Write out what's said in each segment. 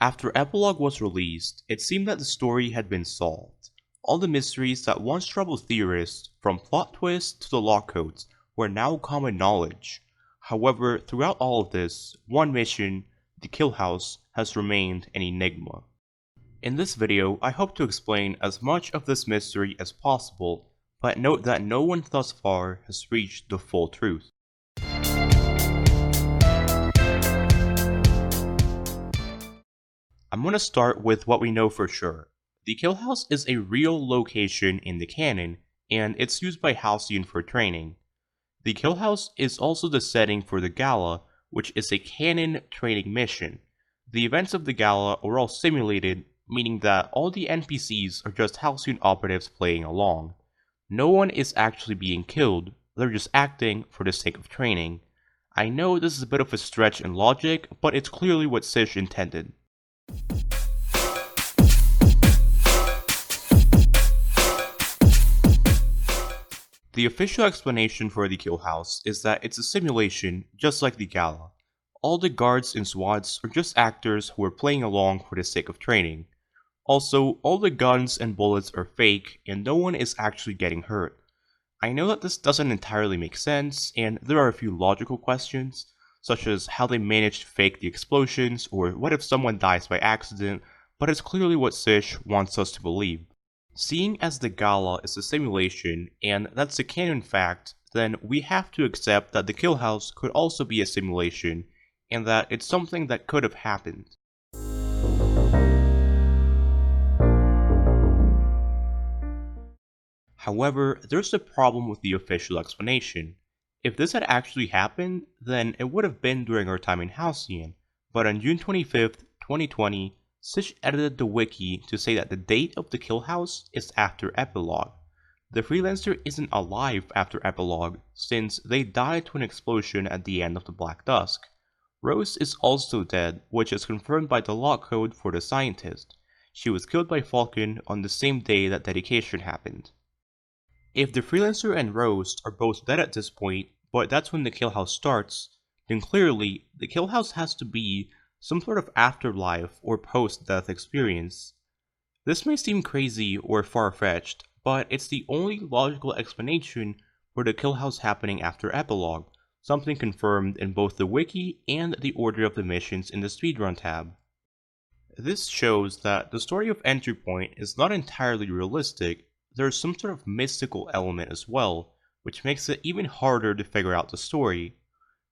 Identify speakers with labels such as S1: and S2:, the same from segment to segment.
S1: After Epilogue was released, it seemed that the story had been solved. All the mysteries that once troubled theorists, from plot twists to the lock codes, were now common knowledge. However, throughout all of this, one mission, the Killhouse, has remained an enigma. In this video, I hope to explain as much of this mystery as possible, but note that no one thus far has reached the full truth. I'm gonna start with what we know for sure. The Killhouse is a real location in the canon, and it's used by Halcyon for training. The Killhouse is also the setting for the Gala, which is a canon training mission. The events of the Gala are all simulated, meaning that all the NPCs are just Halcyon operatives playing along. No one is actually being killed, they're just acting for the sake of training. I know this is a bit of a stretch in logic, but it's clearly what Sish intended. The official explanation for the Killhouse is that it's a simulation just like the Gala. All the guards and SWATs are just actors who are playing along for the sake of training. Also, all the guns and bullets are fake and no one is actually getting hurt. I know that this doesn't entirely make sense, and there are a few logical questions, such as how they managed to fake the explosions or what if someone dies by accident, but it's clearly what Sish wants us to believe. Seeing as the Gala is a simulation, and that's a canon fact, then we have to accept that the Killhouse could also be a simulation, and that it's something that could have happened. However, there's a problem with the official explanation. If this had actually happened, then it would have been during our time in Halcyon, but on June 25th, 2020, Sish edited the wiki to say that the date of the Killhouse is after Epilogue. The freelancer isn't alive after Epilogue, since they died to an explosion at the end of the Black Dusk. Rose is also dead, which is confirmed by the lock code for the scientist. She was killed by Falcon on the same day that dedication happened. If the freelancer and Rose are both dead at this point, but that's when the Killhouse starts, then clearly the Killhouse has to be some sort of afterlife or post-death experience. This may seem crazy or far-fetched, but it's the only logical explanation for the Killhouse happening after Epilogue, something confirmed in both the wiki and the order of the missions in the speedrun tab. This shows that the story of Entry Point is not entirely realistic. There's some sort of mystical element as well, which makes it even harder to figure out the story.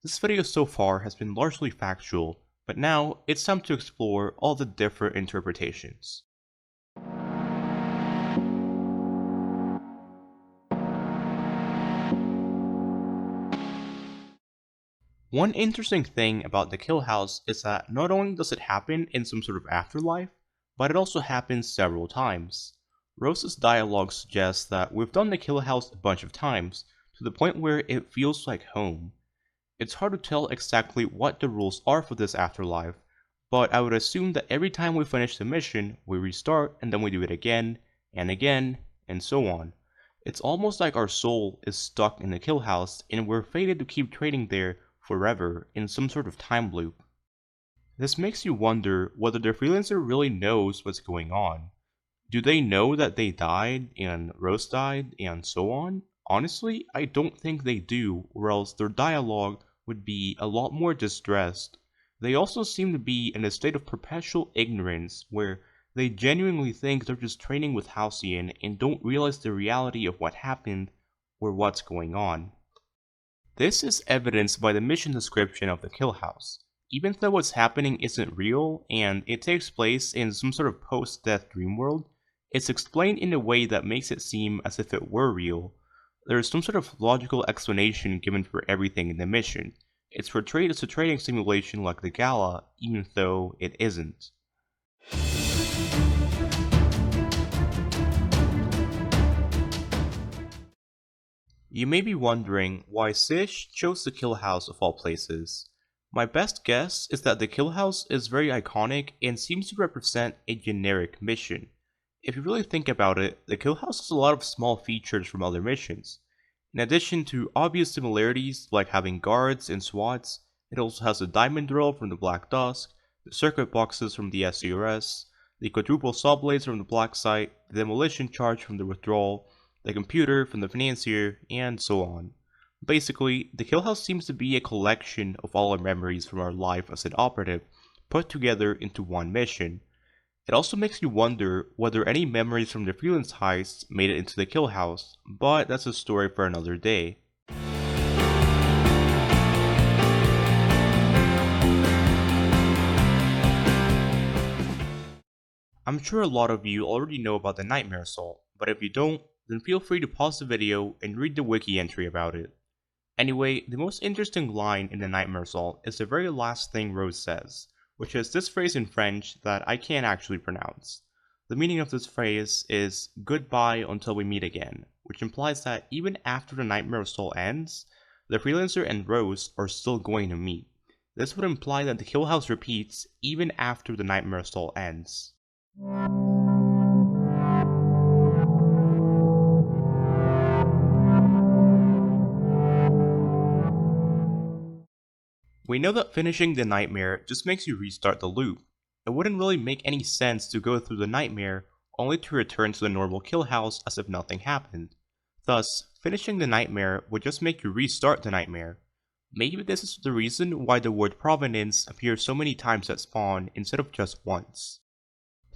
S1: This video so far has been largely factual, but now it's time to explore all the different interpretations. One interesting thing about the Killhouse is that not only does it happen in some sort of afterlife, but it also happens several times. Rose's dialogue suggests that we've done the Killhouse a bunch of times, to the point where it feels like home. It's hard to tell exactly what the rules are for this afterlife, but I would assume that every time we finish the mission, we restart and then we do it again, and so on. It's almost like our soul is stuck in the Killhouse and we're fated to keep training there forever in some sort of time loop. This makes you wonder whether the freelancer really knows what's going on. Do they know that they died, and Rose died, and so on? Honestly, I don't think they do, or else their dialogue would be a lot more distressed. They also seem to be in a state of perpetual ignorance, where they genuinely think they're just training with Halcyon and don't realize the reality of what happened or what's going on. This is evidenced by the mission description of the Killhouse. Even though what's happening isn't real, and it takes place in some sort of post-death dream world, it's explained in a way that makes it seem as if it were real. There is some sort of logical explanation given for everything in the mission. It's portrayed as a training simulation like the Gala, even though it isn't. You may be wondering why Sish chose the Killhouse of all places. My best guess is that the Killhouse is very iconic and seems to represent a generic mission. If you really think about it, the Killhouse has a lot of small features from other missions. In addition to obvious similarities like having guards and SWATs, it also has a diamond drill from the Black Dusk, the circuit boxes from the SURS, the quadruple saw blades from the black site, the demolition charge from the withdrawal, the computer from the financier, and so on. Basically, the Killhouse seems to be a collection of all our memories from our life as an operative, put together into one mission. It also makes you wonder whether any memories from the freelance heists made it into the Killhouse, but that's a story for another day. I'm sure a lot of you already know about the Nightmare Assault, but if you don't, then feel free to pause the video and read the wiki entry about it. Anyway, the most interesting line in the Nightmare Assault is the very last thing Rose says, which is this phrase in French that I can't actually pronounce. The meaning of this phrase is goodbye until we meet again, which implies that even after the Nightmare Assault ends, the Freelancer and Rose are still going to meet. This would imply that the Kill House repeats even after the Nightmare Assault ends. We know that finishing the nightmare just makes you restart the loop. It wouldn't really make any sense to go through the nightmare only to return to the normal kill house as if nothing happened. Thus, finishing the nightmare would just make you restart the nightmare. Maybe this is the reason why the word provenance appears so many times at spawn instead of just once.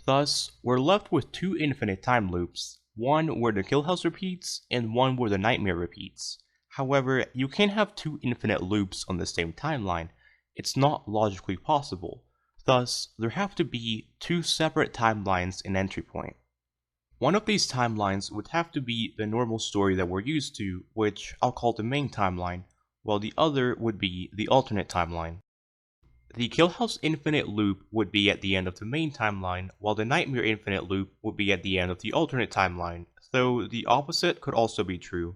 S1: Thus, we're left with two infinite time loops, one where the kill house repeats and one where the nightmare repeats. However, you can't have two infinite loops on the same timeline. It's not logically possible. Thus, there have to be two separate timelines in entry point. One of these timelines would have to be the normal story that we're used to, which I'll call the main timeline, while the other would be the alternate timeline. The Killhouse Infinite loop would be at the end of the main timeline, while the Nightmare Infinite loop would be at the end of the alternate timeline, though the opposite could also be true.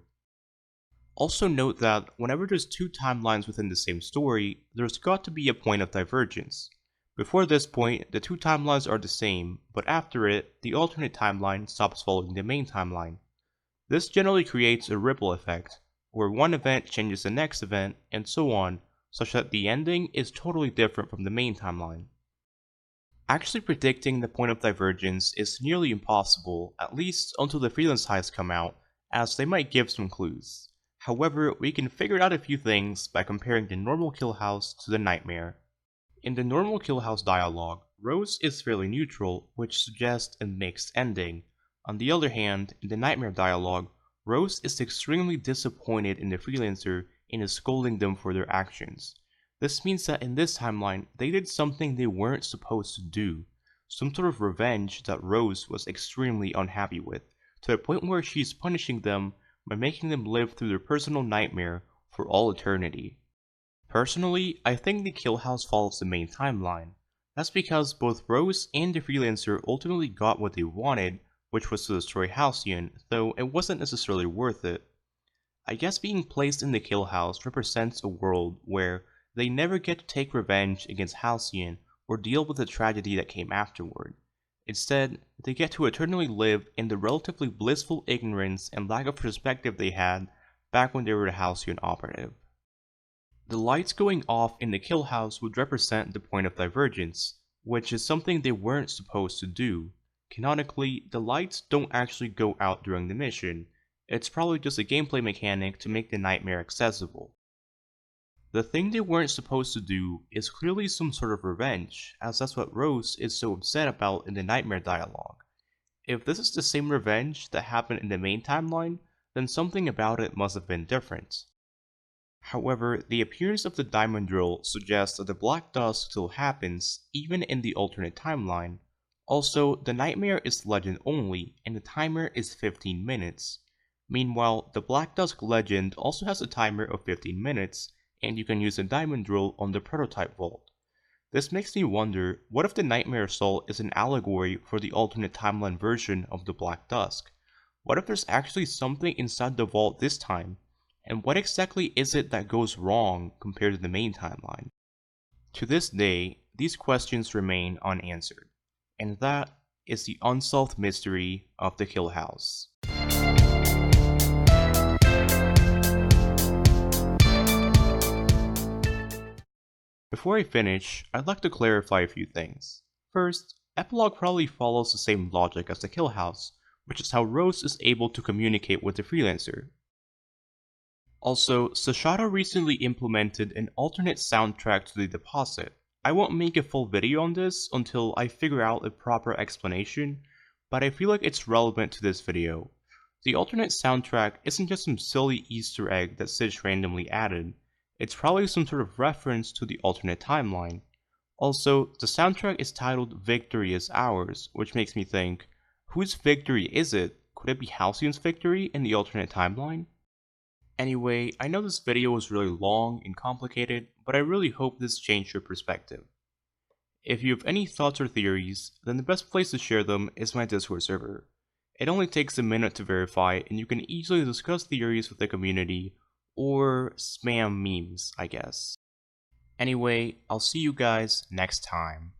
S1: Also note that whenever there's two timelines within the same story, there's got to be a point of divergence. Before this point, the two timelines are the same, but after it, the alternate timeline stops following the main timeline. This generally creates a ripple effect, where one event changes the next event, and so on, such that the ending is totally different from the main timeline. Actually predicting the point of divergence is nearly impossible, at least until the freelance heists come out, as they might give some clues. However, we can figure out a few things by comparing the normal kill house to the nightmare. In the normal kill house dialogue, Rose is fairly neutral, which suggests a mixed ending. On the other hand, in the nightmare dialogue, Rose is extremely disappointed in the freelancer and is scolding them for their actions. This means that in this timeline, they did something they weren't supposed to do, some sort of revenge that Rose was extremely unhappy with, to the point where she's punishing them by making them live through their personal nightmare for all eternity. Personally, I think the kill house follows the main timeline. That's because both Rose and the freelancer ultimately got what they wanted, which was to destroy Halcyon, though it wasn't necessarily worth it. I guess being placed in the kill house represents a world where they never get to take revenge against Halcyon or deal with the tragedy that came afterward. Instead, they get to eternally live in the relatively blissful ignorance and lack of perspective they had back when they were the Halcyon operative. The lights going off in the kill house would represent the point of divergence, which is something they weren't supposed to do. Canonically, the lights don't actually go out during the mission. It's probably just a gameplay mechanic to make the nightmare accessible. The thing they weren't supposed to do is clearly some sort of revenge, as that's what Rose is so upset about in the nightmare dialogue. If this is the same revenge that happened in the main timeline, then something about it must have been different. However, the appearance of the diamond drill suggests that the Black Dusk still happens, even in the alternate timeline. Also, the nightmare is legend only, and the timer is 15 minutes. Meanwhile, the Black Dusk legend also has a timer of 15 minutes, and you can use the diamond drill on the prototype vault. This makes me wonder, what if the Nightmare Assault is an allegory for the alternate timeline version of the Black Dusk? What if there's actually something inside the vault this time? And what exactly is it that goes wrong compared to the main timeline? To this day, these questions remain unanswered, and that is the unsolved mystery of the Kill House. Before I finish, I'd like to clarify a few things. First, Epilogue probably follows the same logic as the Killhouse, which is how Rose is able to communicate with the freelancer. Also, Sashada recently implemented an alternate soundtrack to the deposit. I won't make a full video on this until I figure out a proper explanation, but I feel like it's relevant to this video. The alternate soundtrack isn't just some silly Easter egg that Sidge randomly added, it's probably some sort of reference to the alternate timeline. Also, the soundtrack is titled Victory is Ours, which makes me think, whose victory is it? Could it be Halcyon's victory in the alternate timeline? Anyway, I know this video was really long and complicated, but I really hope this changed your perspective. If you have any thoughts or theories, then the best place to share them is my Discord server. It only takes a minute to verify, and you can easily discuss theories with the community, or spam memes, I guess. Anyway, I'll see you guys next time.